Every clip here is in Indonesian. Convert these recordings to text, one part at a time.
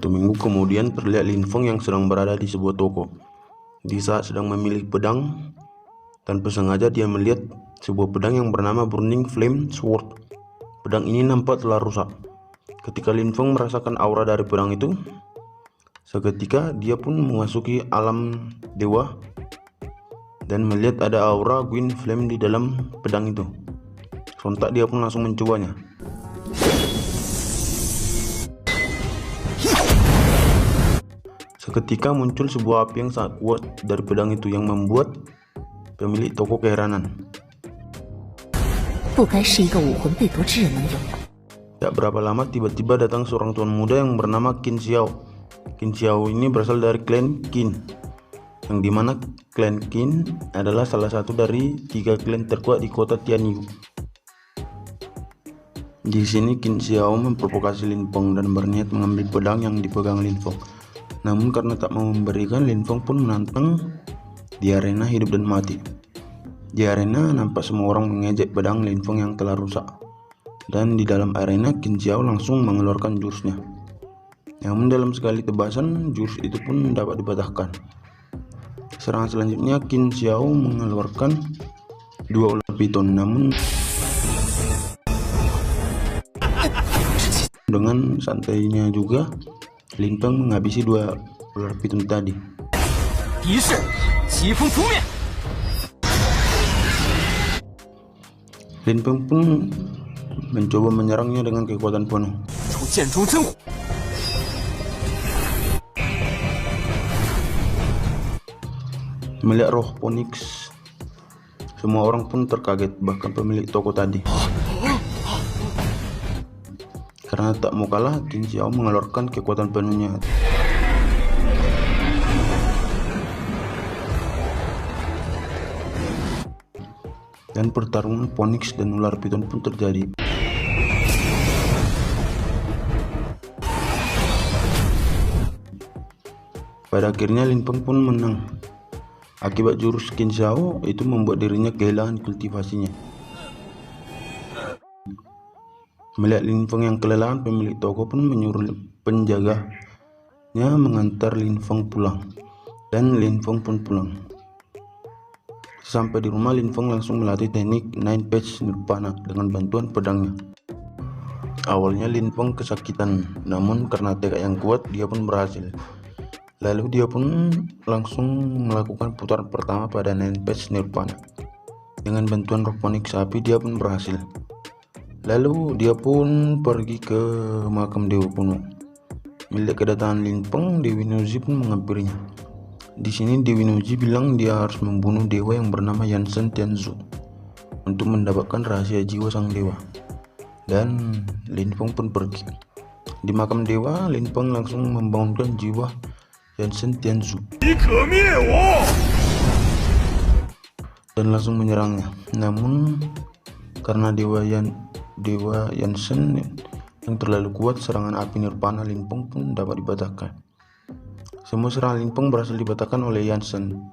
1 minggu kemudian terlihat Lin Feng yang sedang berada di sebuah toko. Di saat sedang memilih pedang, tanpa sengaja dia melihat sebuah pedang yang bernama Burning Flame Sword. Pedang ini nampak telah rusak. Ketika Lin Feng merasakan aura dari pedang itu, seketika dia pun memasuki alam dewa dan melihat ada aura Green Flame di dalam pedang itu. Sontak dia pun langsung mencobanya. Seketika muncul sebuah api yang sangat kuat dari pedang itu yang membuat pemilik toko keheranan. Tak berapa lama tiba-tiba datang seorang tuan muda yang bernama Qin Xiao. Qin Xiao ini berasal dari klan Qin, yang dimana klan Qin adalah salah satu dari 3 klan terkuat di kota Tianyu. Di sini Qin Xiao memprovokasi Lin Feng dan berniat mengambil pedang yang dipegang Lin Feng. Namun karena tak mau memberikan, Lin Feng pun menantang di arena hidup dan mati. Di arena nampak semua orang mengejek pedang Lin Feng yang telah rusak. Dan di dalam arena Qin Xiao langsung mengeluarkan jurusnya. Namun dalam sekali tebasan jurus itu pun dapat dipatahkan. Serangan selanjutnya Qin Xiao mengeluarkan 2 ular piton, namun dengan santainya juga Lin Feng menghabisi 2 ular piton tadi. Lin Feng pun mencoba menyerangnya dengan kekuatan penuh. Melihat roh Phoenix, semua orang pun terkaget, bahkan pemilik toko tadi. Karena tak mau kalah, Qin Xiao mengeluarkan kekuatan penuhnya. Dan pertarungan Phoenix dan ular piton pun terjadi. Pada akhirnya Lin Feng pun menang. Akibat jurus Qin Xiao itu membuat dirinya kehilangan kultivasinya. Melihat Lin Feng yang kelelahan, pemilik toko pun menyuruh penjaganya mengantar Lin Feng pulang. Dan Lin Feng pun pulang. Sampai di rumah, Lin Feng langsung melatih teknik Nine Page Nirvana dengan bantuan pedangnya. Awalnya Lin Feng kesakitan, namun karena tekad yang kuat dia pun berhasil. Lalu dia pun langsung melakukan putaran pertama pada Nine Page Nirvana. Dengan bantuan roh Phoenix api dia pun berhasil. Lalu dia pun pergi ke makam dewa kuno. Melihat kedatangan Lin Feng, Dewi Nuzi pun menghampirinya. Di sini Dewi Nuzi bilang dia harus membunuh dewa yang bernama Yansen Tianzu untuk mendapatkan rahasia jiwa sang dewa. Dan Lin Feng pun pergi. Di makam dewa, Lin Feng langsung membangunkan jiwa Yansen Tianzu dan langsung menyerangnya. Namun karena dewa Yansen yang terlalu kuat, serangan api Nirvana Lin Feng pun dapat dipatahkan. Semua serangan Lin Feng berhasil dipatahkan oleh Yansen.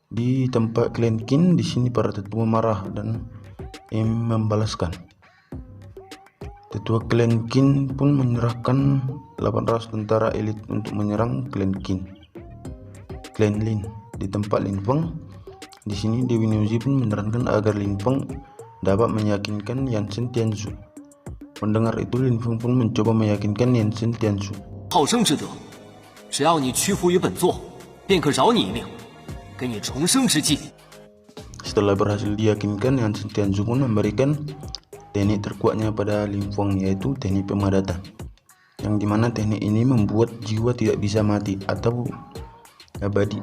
Di tempat klan Qin, di sini para tetua marah dan membalaskan. Tetua klan Qin pun menyerahkan 800 tentara elit untuk menyerang klan Qin. Klan Lin di tempat Lin Feng. Di sini Dewi Nuzi pun menyarankan agar Lin Feng dapat meyakinkan Yansen Tianzu. Mendengar itu, Lin Feng pun mencoba meyakinkan Yansen Tianzu. Setelah berhasil diyakinkan, Yansen Tianzu pun memberikan teknik terkuatnya pada Lin Feng, yaitu teknik pemadatan, yang dimana teknik ini membuat jiwa tidak bisa mati atau abadi.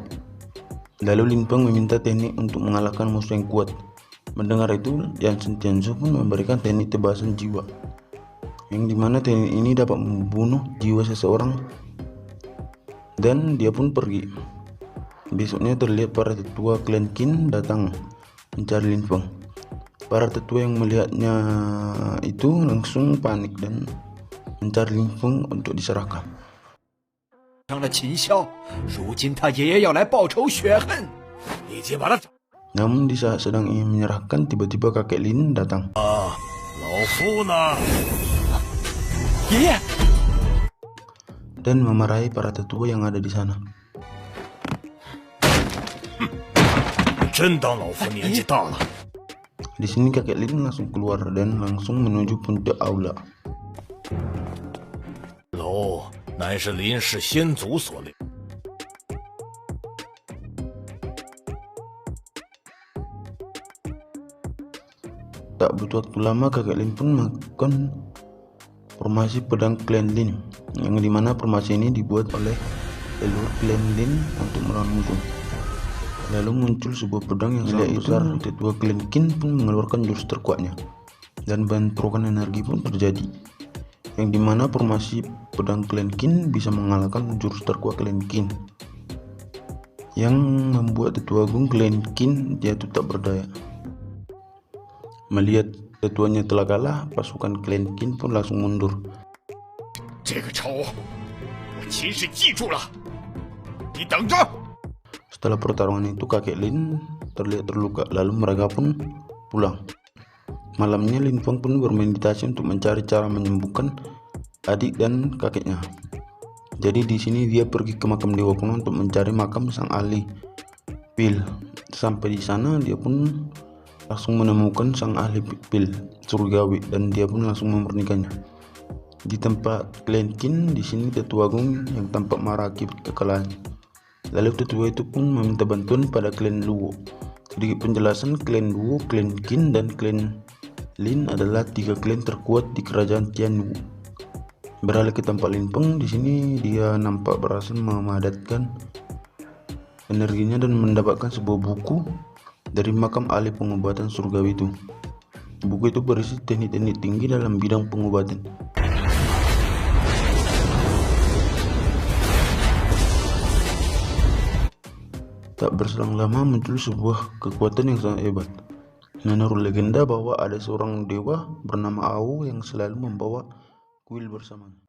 Lalu Lin Feng meminta teknik untuk mengalahkan musuh yang kuat. Mendengar itu, Yansen Tianzu pun memberikan teknik tebasan jiwa, yang dimana teknik ini dapat membunuh jiwa seseorang. Dan dia pun pergi. Besoknya terlihat para tetua klan Qin datang mencari Lin Feng. Para tetua yang melihatnya itu langsung panik dan mencari Lin Feng untuk diserahkan. Namun di saat sedang ingin menyerahkan, tiba-tiba kakek Lin datang. dan memarahi para tetua yang ada di sana. 真当老夫年纪大了。 Di sini kakek Lin langsung keluar dan langsung menuju puncak aula. 楼乃是林氏先祖所立， Tak butuh waktu lama kakek Lin pun melakukan formasi pedang klan Lin, yang dimana formasi ini dibuat oleh leluhur klan Lin untuk melawan musuh. Lalu muncul sebuah pedang yang sangat besar. Tetua klan Qin pun mengeluarkan jurus terkuatnya dan bentrokan energi pun terjadi, yang dimana formasi pedang klan Qin bisa mengalahkan jurus terkuat klan Qin, yang membuat tetua agung klan Qin jatuh tak berdaya. Melihat tetuanya telah kalah, pasukan klan Qin pun langsung mundur. 这个仇我秦氏记住了，你等着！ Setelah pertarungan itu kakek Lin terlihat terluka, lalu mereka pun pulang. Malamnya Lin Feng pun bermeditasi untuk mencari cara menyembuhkan adik dan kakeknya. Jadi di sini dia pergi ke makam Dewa Kuno untuk mencari makam sang ahli pil. Sampai di sana dia pun langsung menemukan sang ahli pil surgawi dan dia pun langsung memernikahannya. Di tempat klan Qin, di sini tetua agung yang tampak marah akibat kekalahannya. Lalu tetua itu pun meminta bantuan pada klan Luo. Sedikit penjelasan, klan Luo, klan Qin, dan klan Lin adalah 3 klan terkuat di kerajaan Tianwu. Beralih ke tempat Lin Feng, di sini dia nampak berhasil memadatkan energinya dan mendapatkan sebuah buku dari makam ahli pengobatan surgawi itu. Buku itu berisi teknik-teknik tinggi dalam bidang pengobatan. Tak berselang lama muncul sebuah kekuatan yang sangat hebat. Menurut legenda bahwa ada seorang dewa bernama Ao yang selalu membawa kuil bersamanya.